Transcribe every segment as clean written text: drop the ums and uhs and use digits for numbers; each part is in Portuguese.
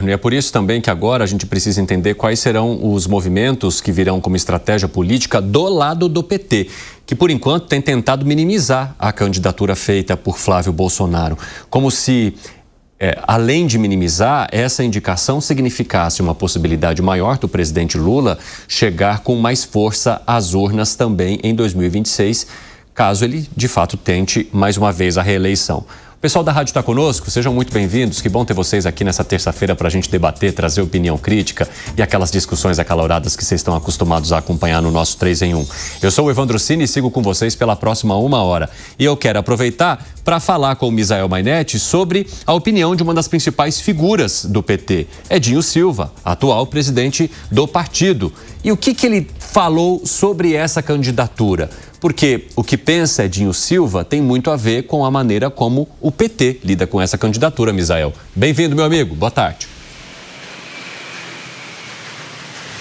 E é por isso também que agora a gente precisa entender quais serão os movimentos que virão como estratégia política do lado do PT, que por enquanto tem tentado minimizar a candidatura feita por Flávio Bolsonaro, como se, além de minimizar, essa indicação significasse uma possibilidade maior do presidente Lula chegar com mais força às urnas também em 2026, caso ele de fato tente mais uma vez a reeleição. O pessoal da rádio está conosco, sejam muito bem-vindos. Que bom ter vocês aqui nessa terça-feira para a gente debater, trazer opinião crítica e aquelas discussões acaloradas que vocês estão acostumados a acompanhar no nosso 3 em 1. Eu sou o Evandro Cini e sigo com vocês pela próxima 1 hora. E eu quero aproveitar para falar com o Misael Mainetti sobre a opinião de uma das principais figuras do PT, Edinho Silva, atual presidente do partido. E o que ele falou sobre essa candidatura? Porque o que pensa Edinho Silva tem muito a ver com a maneira como o PT lida com essa candidatura, Misael. Bem-vindo, meu amigo. Boa tarde.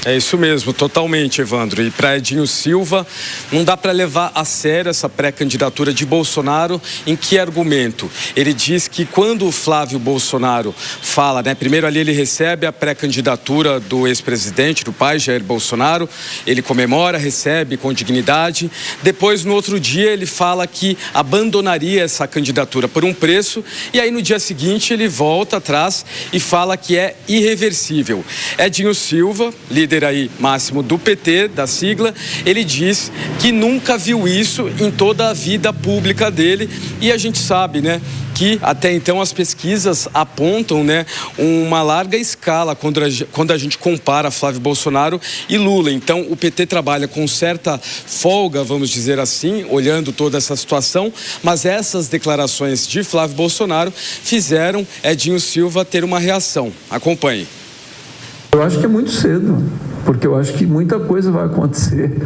É isso mesmo, totalmente, Evandro. E para Edinho Silva, não dá para levar a sério essa pré-candidatura de Bolsonaro. Em que argumento? Ele diz que quando o Flávio Bolsonaro fala, primeiro ali ele recebe a pré-candidatura do ex-presidente, do pai, Jair Bolsonaro, ele comemora, recebe com dignidade. Depois, no outro dia, ele fala que abandonaria essa candidatura por um preço. E aí, no dia seguinte, ele volta atrás e fala que é irreversível. Edinho Silva, líder aí máximo do PT, da sigla, ele diz que nunca viu isso em toda a vida pública dele. E a gente sabe, que até então as pesquisas apontam, uma larga escala quando a gente compara Flávio Bolsonaro e Lula. Então, o PT trabalha com certa folga, vamos dizer assim, olhando toda essa situação, mas essas declarações de Flávio Bolsonaro fizeram Edinho Silva ter uma reação. Acompanhe. Eu acho que é muito cedo, porque eu acho que muita coisa vai acontecer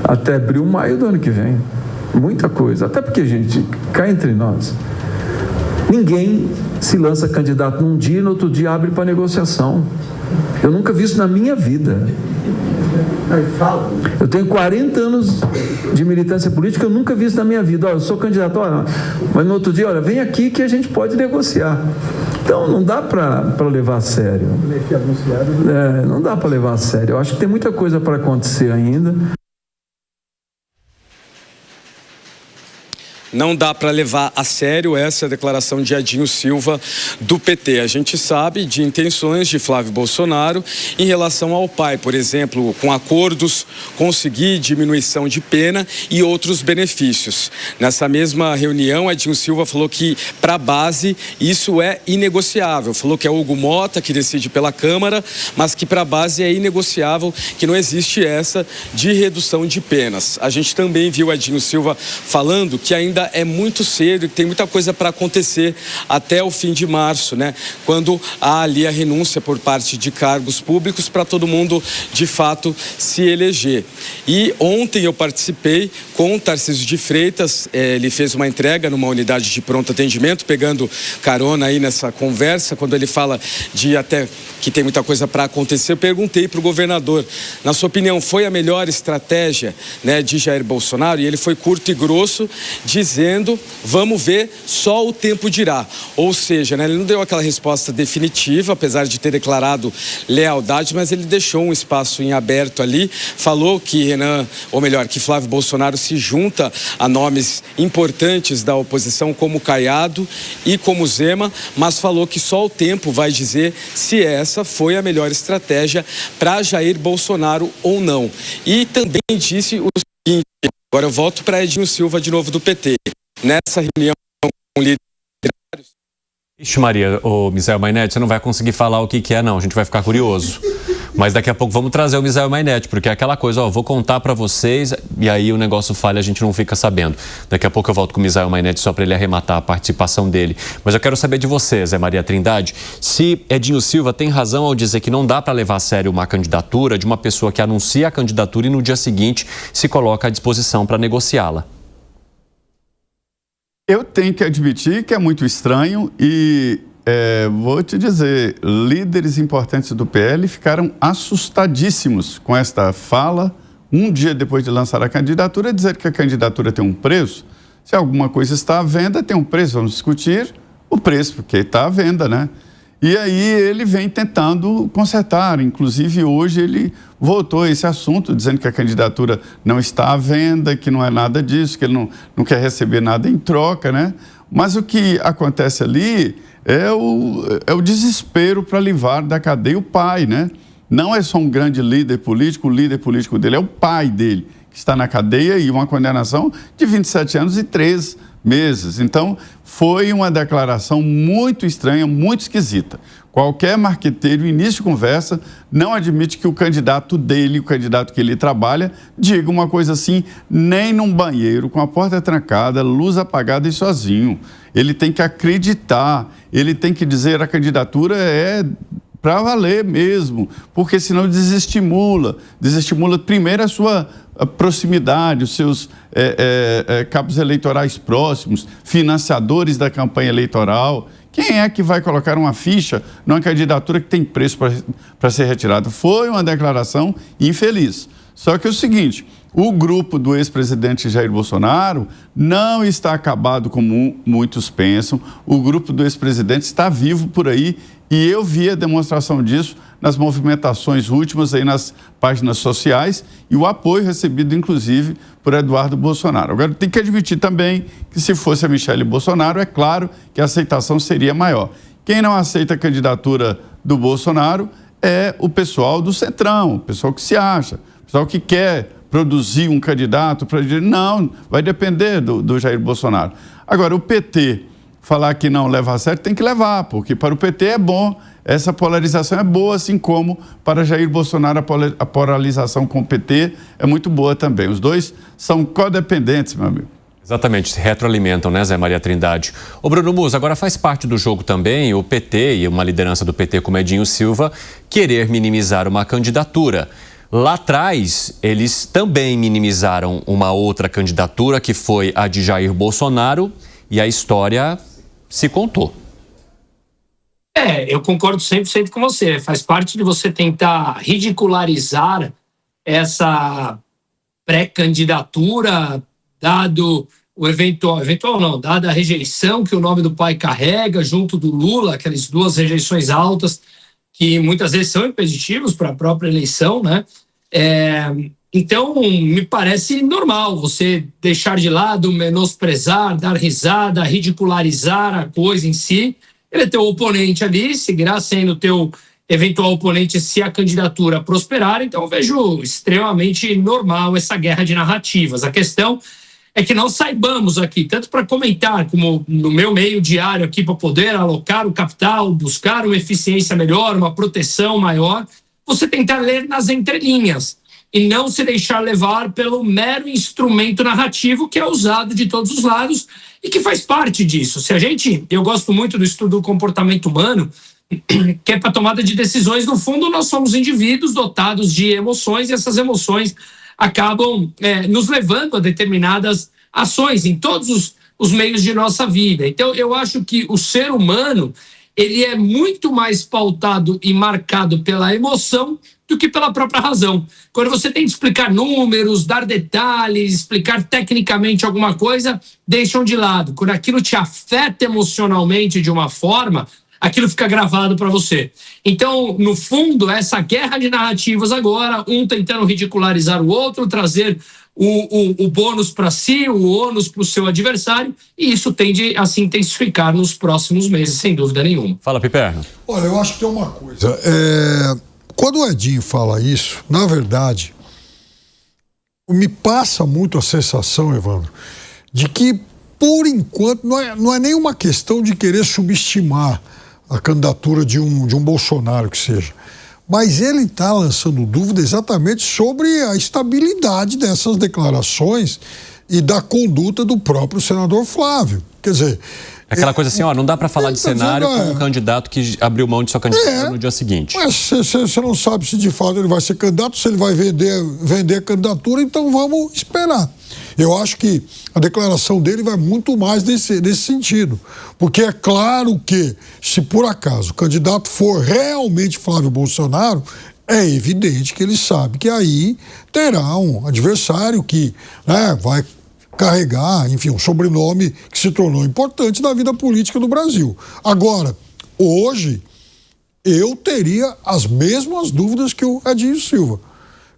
até abril, maio do ano que vem. Muita coisa. Até porque, gente, cá entre nós, ninguém se lança candidato num dia e no outro dia abre para negociação. Eu nunca vi isso na minha vida. Eu tenho 40 anos de militância política, eu nunca vi isso na minha vida. Eu sou candidato, mas no outro dia, vem aqui que a gente pode negociar. Então, não dá para levar a sério. Não dá para levar a sério. Eu acho que tem muita coisa para acontecer ainda. Não dá para levar a sério essa declaração de Edinho Silva do PT. A gente sabe de intenções de Flávio Bolsonaro em relação ao pai, por exemplo, com acordos, conseguir diminuição de pena e outros benefícios. Nessa mesma reunião, Edinho Silva falou que para a base isso é inegociável. Falou que é Hugo Mota que decide pela Câmara, mas que para a base é inegociável, que não existe essa de redução de penas. A gente também viu Edinho Silva falando que ainda é muito cedo e tem muita coisa para acontecer até o fim de março, quando há ali a renúncia por parte de cargos públicos para todo mundo, de fato, se eleger. E ontem eu participei com o Tarcísio de Freitas, ele fez uma entrega numa unidade de pronto atendimento, pegando carona aí nessa conversa, quando ele fala de até que tem muita coisa para acontecer. Eu perguntei para o governador, na sua opinião, foi a melhor estratégia, de Jair Bolsonaro? E ele foi curto e grosso, dizendo, vamos ver, só o tempo dirá. Ou seja, ele não deu aquela resposta definitiva, apesar de ter declarado lealdade, mas ele deixou um espaço em aberto ali, falou que que Flávio Bolsonaro se junta a nomes importantes da oposição, como Caiado e como Zema, mas falou que só o tempo vai dizer se essa foi a melhor estratégia para Jair Bolsonaro ou não. E também disse o seguinte, agora eu volto para Edinho Silva de novo do PT. Nessa reunião com líderes... Ixi Maria, Misael Mainetti, você não vai conseguir falar o que é não, a gente vai ficar curioso. Mas daqui a pouco vamos trazer o Misael Mainetti, porque é aquela coisa, vou contar para vocês e aí o negócio falha, a gente não fica sabendo. Daqui a pouco eu volto com o Misael Mainetti só para ele arrematar a participação dele. Mas eu quero saber de você, Zé Maria Trindade, se Edinho Silva tem razão ao dizer que não dá para levar a sério uma candidatura de uma pessoa que anuncia a candidatura e no dia seguinte se coloca à disposição para negociá-la. Eu tenho que admitir que é muito estranho e vou te dizer, líderes importantes do PL ficaram assustadíssimos com esta fala, um dia depois de lançar a candidatura, dizer que a candidatura tem um preço. Se alguma coisa está à venda, tem um preço, vamos discutir o preço, porque está à venda, E aí ele vem tentando consertar. Inclusive, hoje ele voltou a esse assunto, dizendo que a candidatura não está à venda, que não é nada disso, que ele não quer receber nada em troca, né? Mas o que acontece ali é o desespero para livrar da cadeia o pai, né? Não é só um grande líder político, o líder político dele é o pai dele, que está na cadeia e uma condenação de 27 anos e 3 meses. Então, foi uma declaração muito estranha, muito esquisita. Qualquer marqueteiro, início de conversa, não admite que o candidato dele, o candidato que ele trabalha, diga uma coisa assim, nem num banheiro, com a porta trancada, luz apagada e sozinho. Ele tem que acreditar, ele tem que dizer a candidatura é para valer mesmo, porque senão desestimula primeiro a sua proximidade, os seus cabos eleitorais próximos, financiadores da campanha eleitoral. Quem é que vai colocar uma ficha numa candidatura que tem preço para ser retirada? Foi uma declaração infeliz. Só que é o seguinte, o grupo do ex-presidente Jair Bolsonaro não está acabado como muitos pensam. O grupo do ex-presidente está vivo por aí e eu vi a demonstração disso nas movimentações últimas aí nas páginas sociais e o apoio recebido, inclusive, por Eduardo Bolsonaro. Agora, tem que admitir também que se fosse a Michele Bolsonaro, é claro que a aceitação seria maior. Quem não aceita a candidatura do Bolsonaro é o pessoal do Centrão, o pessoal que se acha, o pessoal que quer produzir um candidato para dizer, não, vai depender do Jair Bolsonaro. Agora, o PT falar que não leva a sério, tem que levar, porque para o PT é bom, essa polarização é boa, assim como para Jair Bolsonaro a polarização com o PT é muito boa também. Os dois são codependentes, meu amigo. Exatamente, se retroalimentam, né, Zé Maria Trindade? Ô Bruno Musa, agora faz parte do jogo também o PT e uma liderança do PT como Edinho Silva querer minimizar uma candidatura. Lá atrás, eles também minimizaram uma outra candidatura que foi a de Jair Bolsonaro e a história se contou. Eu concordo 100% com você. Faz parte de você tentar ridicularizar essa pré-candidatura, dado o eventual não, dada a rejeição que o nome do pai carrega junto do Lula, aquelas duas rejeições altas que muitas vezes são impeditivos para a própria eleição, né? Então, me parece normal você deixar de lado, menosprezar, dar risada, ridicularizar a coisa em si. Ele é teu oponente ali, seguirá sendo teu eventual oponente se a candidatura prosperar. Então, eu vejo extremamente normal essa guerra de narrativas. A questão é que nós saibamos aqui, tanto para comentar, como no meu meio diário aqui, para poder alocar o capital, buscar uma eficiência melhor, uma proteção maior, você tentar ler nas entrelinhas e não se deixar levar pelo mero instrumento narrativo que é usado de todos os lados e que faz parte disso. Eu gosto muito do estudo do comportamento humano, que é para tomada de decisões. No fundo, nós somos indivíduos dotados de emoções e essas emoções acabam nos levando a determinadas ações em todos os meios de nossa vida. Então, eu acho que o ser humano ele é muito mais pautado e marcado pela emoção do que pela própria razão. Quando você tem que explicar números, dar detalhes, explicar tecnicamente alguma coisa, deixam de lado. Quando aquilo te afeta emocionalmente de uma forma, aquilo fica gravado para você. Então, no fundo, essa guerra de narrativas agora, um tentando ridicularizar o outro, trazer o bônus para si, o ônus para o seu adversário, e isso tende a se intensificar nos próximos meses, sem dúvida nenhuma. Fala, Piperno. Olha, eu acho que tem uma coisa. Quando o Edinho fala isso, na verdade, me passa muito a sensação, Evandro, de que, por enquanto, não é nenhuma questão de querer subestimar a candidatura de um Bolsonaro que seja. Mas ele está lançando dúvida exatamente sobre a estabilidade dessas declarações e da conduta do próprio senador Flávio. Quer dizer... Aquela coisa assim, não dá para falar de cenário com um candidato que abriu mão de sua candidatura no dia seguinte. Mas você não sabe se de fato ele vai ser candidato, se ele vai vender a candidatura, então vamos esperar. Eu acho que a declaração dele vai muito mais nesse sentido. Porque é claro que, se por acaso o candidato for realmente Flávio Bolsonaro, é evidente que ele sabe que aí terá um adversário que vai carregar, enfim, um sobrenome que se tornou importante na vida política do Brasil. Agora, hoje, eu teria as mesmas dúvidas que o Edinho Silva.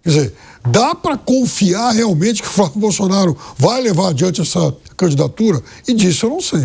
Quer dizer, dá para confiar realmente que o Flávio Bolsonaro vai levar adiante essa candidatura? E disso eu não sei.